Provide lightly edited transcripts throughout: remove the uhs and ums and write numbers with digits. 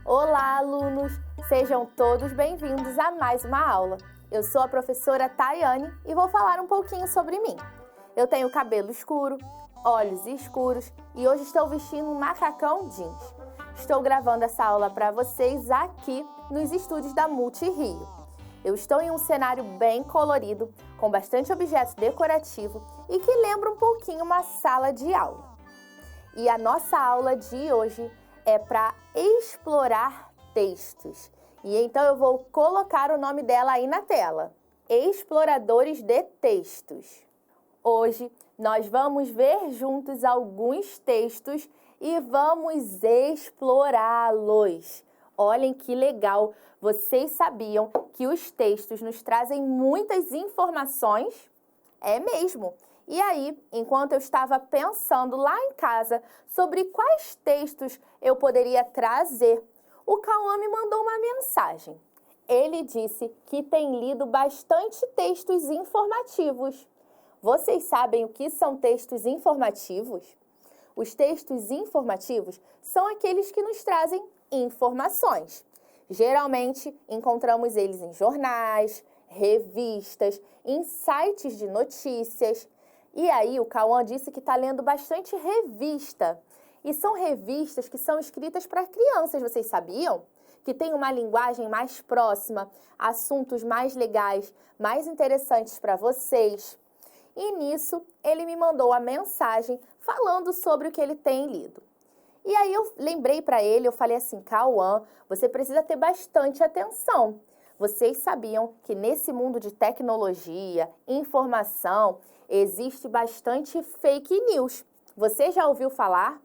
Olá, alunos! Sejam todos bem-vindos a mais uma aula. Eu sou a professora Tayane e vou falar um pouquinho sobre mim. Eu tenho cabelo escuro, olhos escuros e hoje estou vestindo um macacão jeans. Estou gravando essa aula para vocês aqui nos estúdios da Multirio. Eu estou em um cenário bem colorido, com bastante objeto decorativo e que lembra um pouquinho uma sala de aula. E a nossa aula de hoje é para explorar textos. E então eu vou colocar o nome dela aí na tela. Exploradores de textos. Hoje nós vamos ver juntos alguns textos e vamos explorá-los. Olhem que legal! Vocês sabiam que os textos nos trazem muitas informações? É mesmo! E aí, enquanto eu estava pensando lá em casa sobre quais textos eu poderia trazer, o Cauã me mandou uma mensagem. Ele disse que tem lido bastante textos informativos. Vocês sabem o que são textos informativos? Os textos informativos são aqueles que nos trazem informações. Geralmente, encontramos eles em jornais, revistas, em sites de notícias. E aí, o Cauã disse que está lendo bastante revista. E são revistas que são escritas para crianças, vocês sabiam? Que tem uma linguagem mais próxima, assuntos mais legais, mais interessantes para vocês. E nisso, ele me mandou a mensagem falando sobre o que ele tem lido. E aí eu lembrei para ele, eu falei assim, Cauã, você precisa ter bastante atenção. Vocês sabiam que nesse mundo de tecnologia, informação, existe bastante fake news. Você já ouviu falar?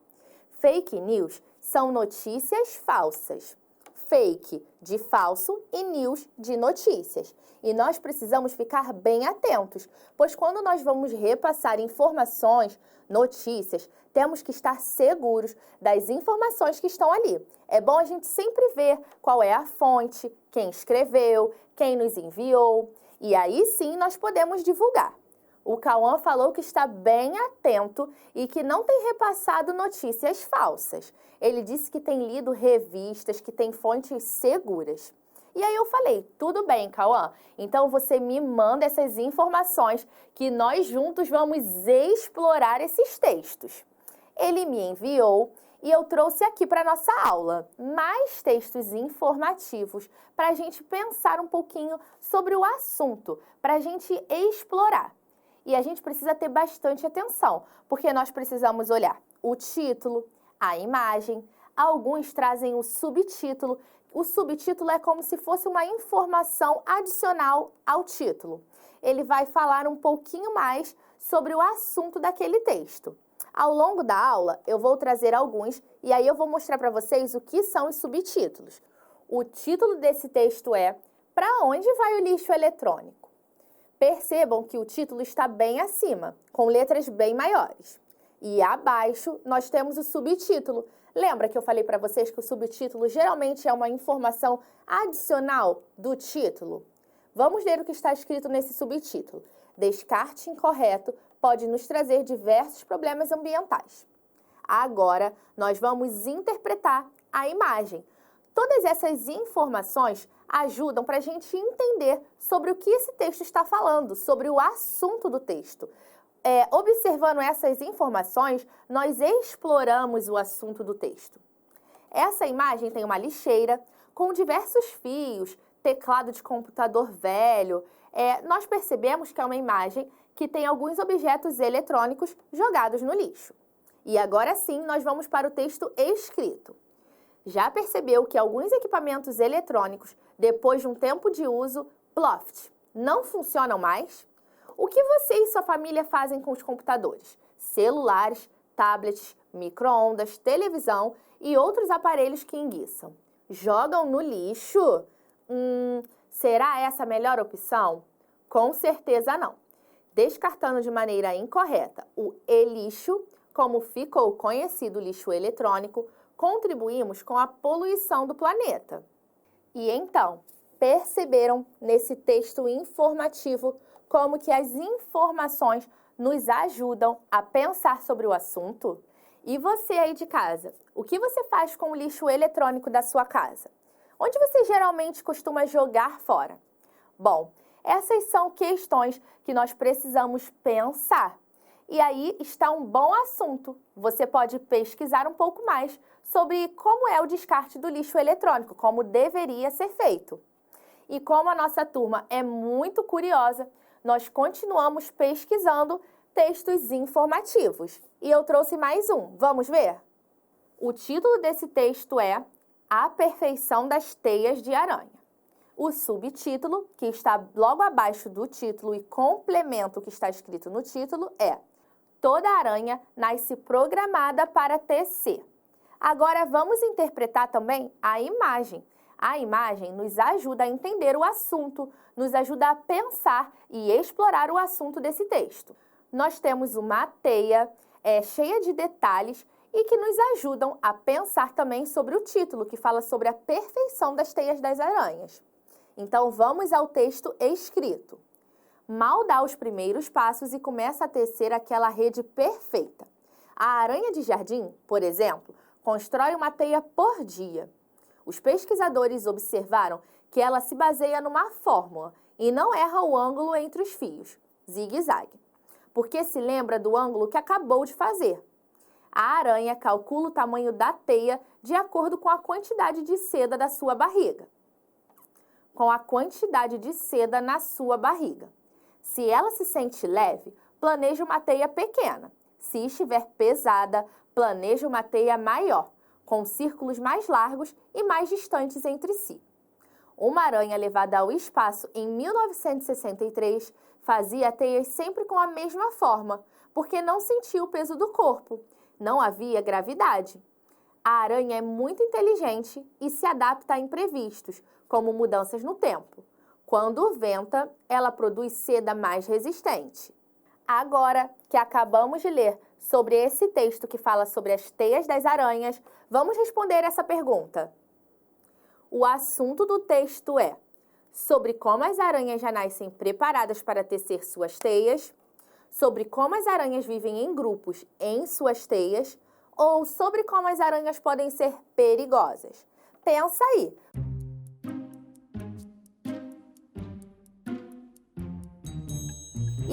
Fake news são notícias falsas. Fake de falso e news de notícias. E nós precisamos ficar bem atentos, pois quando nós vamos repassar informações, notícias, temos que estar seguros das informações que estão ali. É bom a gente sempre ver qual é a fonte, quem escreveu, quem nos enviou, e aí sim nós podemos divulgar. O Cauã falou que está bem atento e que não tem repassado notícias falsas. Ele disse que tem lido revistas, que tem fontes seguras. E aí eu falei, tudo bem, Cauã, então você me manda essas informações que nós juntos vamos explorar esses textos. Ele me enviou e eu trouxe aqui para a nossa aula mais textos informativos para a gente pensar um pouquinho sobre o assunto, para a gente explorar. E a gente precisa ter bastante atenção, porque nós precisamos olhar o título, a imagem, alguns trazem o subtítulo. O subtítulo é como se fosse uma informação adicional ao título. Ele vai falar um pouquinho mais sobre o assunto daquele texto. Ao longo da aula, eu vou trazer alguns e aí eu vou mostrar para vocês o que são os subtítulos. O título desse texto é Para onde vai o lixo eletrônico? Percebam que o título está bem acima, com letras bem maiores. E abaixo nós temos o subtítulo. Lembra que eu falei para vocês que o subtítulo geralmente é uma informação adicional do título? Vamos ler o que está escrito nesse subtítulo. Descarte incorreto pode nos trazer diversos problemas ambientais. Agora, nós vamos interpretar a imagem. Todas essas informações ajudam para a gente entender sobre o que esse texto está falando, sobre o assunto do texto. Observando essas informações, nós exploramos o assunto do texto. Essa imagem tem uma lixeira com diversos fios, teclado de computador velho. Nós percebemos que é uma imagem que tem alguns objetos eletrônicos jogados no lixo. E agora sim, nós vamos para o texto escrito. Já percebeu que alguns equipamentos eletrônicos, depois de um tempo de uso, ploft, não funcionam mais? O que você e sua família fazem com os computadores, celulares, tablets, micro-ondas, televisão e outros aparelhos que enguiçam? Jogam no lixo? Será essa a melhor opção? Com certeza não. Descartando de maneira incorreta o e-lixo, como ficou conhecido o lixo eletrônico, contribuímos com a poluição do planeta. E então, perceberam nesse texto informativo como que as informações nos ajudam a pensar sobre o assunto? E você aí de casa, o que você faz com o lixo eletrônico da sua casa? Onde você geralmente costuma jogar fora? Bom, essas são questões que nós precisamos pensar. E aí está um bom assunto. Você pode pesquisar um pouco mais sobre como é o descarte do lixo eletrônico, como deveria ser feito. E como a nossa turma é muito curiosa, nós continuamos pesquisando textos informativos. E eu trouxe mais um. Vamos ver? O título desse texto é A Perfeição das Teias de Aranha. O subtítulo, que está logo abaixo do título e complementa o que está escrito no título, é Toda aranha nasce programada para tecer. Agora vamos interpretar também a imagem. A imagem nos ajuda a entender o assunto, nos ajuda a pensar e explorar o assunto desse texto. Nós temos uma teia cheia de detalhes e que nos ajudam a pensar também sobre o título, que fala sobre a perfeição das teias das aranhas. Então, vamos ao texto escrito. Mal dá os primeiros passos e começa a tecer aquela rede perfeita. A aranha de jardim, por exemplo, constrói uma teia por dia. Os pesquisadores observaram que ela se baseia numa fórmula e não erra o ângulo entre os fios, zigue-zague, porque se lembra do ângulo que acabou de fazer. A aranha calcula o tamanho da teia de acordo com a quantidade de seda da sua barriga. Com a quantidade de seda na sua barriga. Se ela se sente leve, planeja uma teia pequena. Se estiver pesada, planeja uma teia maior, com círculos mais largos e mais distantes entre si. Uma aranha levada ao espaço em 1963 fazia teias sempre com a mesma forma, porque não sentia o peso do corpo. Não havia gravidade. A aranha é muito inteligente e se adapta a imprevistos, como mudanças no tempo. Quando venta, ela produz seda mais resistente. Agora que acabamos de ler sobre esse texto que fala sobre as teias das aranhas, vamos responder essa pergunta. O assunto do texto é sobre como as aranhas já nascem preparadas para tecer suas teias, sobre como as aranhas vivem em grupos em suas teias ou sobre como as aranhas podem ser perigosas. Pensa aí.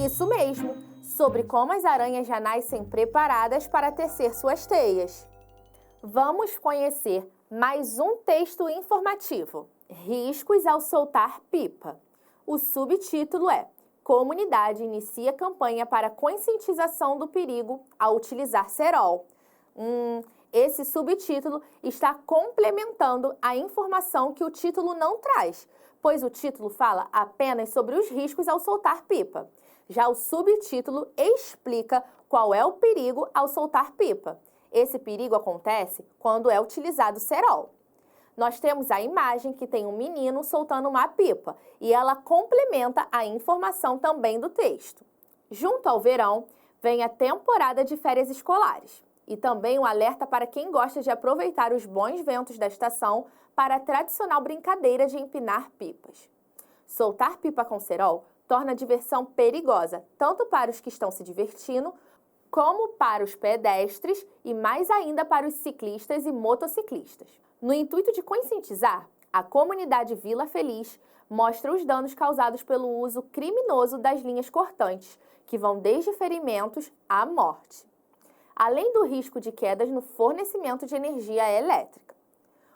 Isso mesmo, sobre como as aranhas já nascem preparadas para tecer suas teias. Vamos conhecer mais um texto informativo, Riscos ao soltar pipa. O subtítulo é Comunidade inicia campanha para conscientização do perigo ao utilizar cerol. Esse subtítulo está complementando a informação que o título não traz, pois o título fala apenas sobre os riscos ao soltar pipa. Já o subtítulo explica qual é o perigo ao soltar pipa. Esse perigo acontece quando é utilizado cerol. Nós temos a imagem que tem um menino soltando uma pipa e ela complementa a informação também do texto. Junto ao verão, vem a temporada de férias escolares e também um alerta para quem gosta de aproveitar os bons ventos da estação para a tradicional brincadeira de empinar pipas. Soltar pipa com cerol torna a diversão perigosa, tanto para os que estão se divertindo, como para os pedestres e mais ainda para os ciclistas e motociclistas. No intuito de conscientizar, a comunidade Vila Feliz mostra os danos causados pelo uso criminoso das linhas cortantes, que vão desde ferimentos à morte, além do risco de quedas no fornecimento de energia elétrica.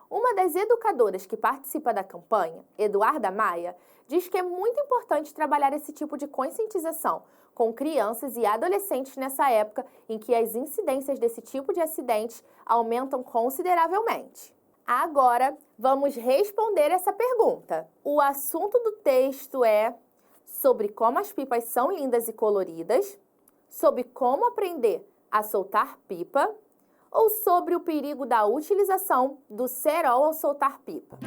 Uma das educadoras que participa da campanha, Eduarda Maia, diz que é muito importante trabalhar esse tipo de conscientização com crianças e adolescentes nessa época em que as incidências desse tipo de acidentes aumentam consideravelmente. Agora, vamos responder essa pergunta. O assunto do texto é sobre como as pipas são lindas e coloridas, sobre como aprender a soltar pipa ou sobre o perigo da utilização do cerol ao soltar pipa.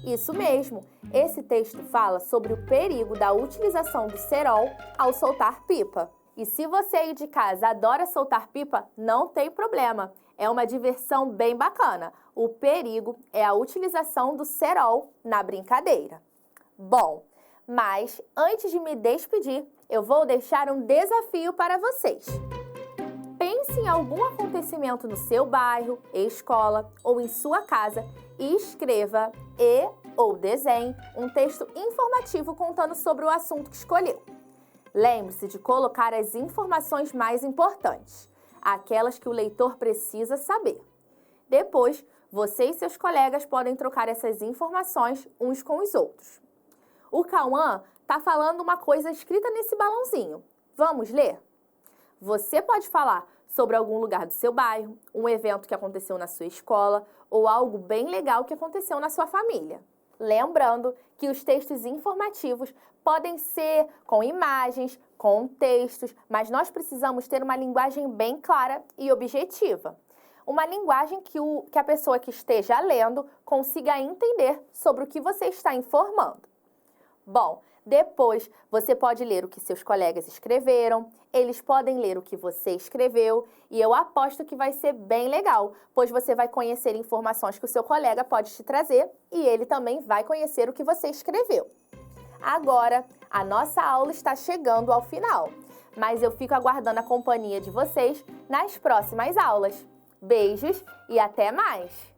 Isso mesmo, esse texto fala sobre o perigo da utilização do cerol ao soltar pipa. E se você aí de casa adora soltar pipa, não tem problema. É uma diversão bem bacana. O perigo é a utilização do cerol na brincadeira. Bom, Mas, antes de me despedir, eu vou deixar um desafio para vocês. Pense em algum acontecimento no seu bairro, escola ou em sua casa e escreva ou desenhe um texto informativo contando sobre o assunto que escolheu. Lembre-se de colocar as informações mais importantes, aquelas que o leitor precisa saber. Depois, você e seus colegas podem trocar essas informações uns com os outros. O Cauã está falando uma coisa escrita nesse balãozinho. Vamos ler? Você pode falar sobre algum lugar do seu bairro, um evento que aconteceu na sua escola ou algo bem legal que aconteceu na sua família. Lembrando que os textos informativos podem ser com imagens, com textos, mas nós precisamos ter uma linguagem bem clara e objetiva. Uma linguagem que a pessoa que esteja lendo consiga entender sobre o que você está informando. Bom, depois você pode ler o que seus colegas escreveram, eles podem ler o que você escreveu e eu aposto que vai ser bem legal, pois você vai conhecer informações que o seu colega pode te trazer e ele também vai conhecer o que você escreveu. Agora, a nossa aula está chegando ao final, mas eu fico aguardando a companhia de vocês nas próximas aulas. Beijos e até mais!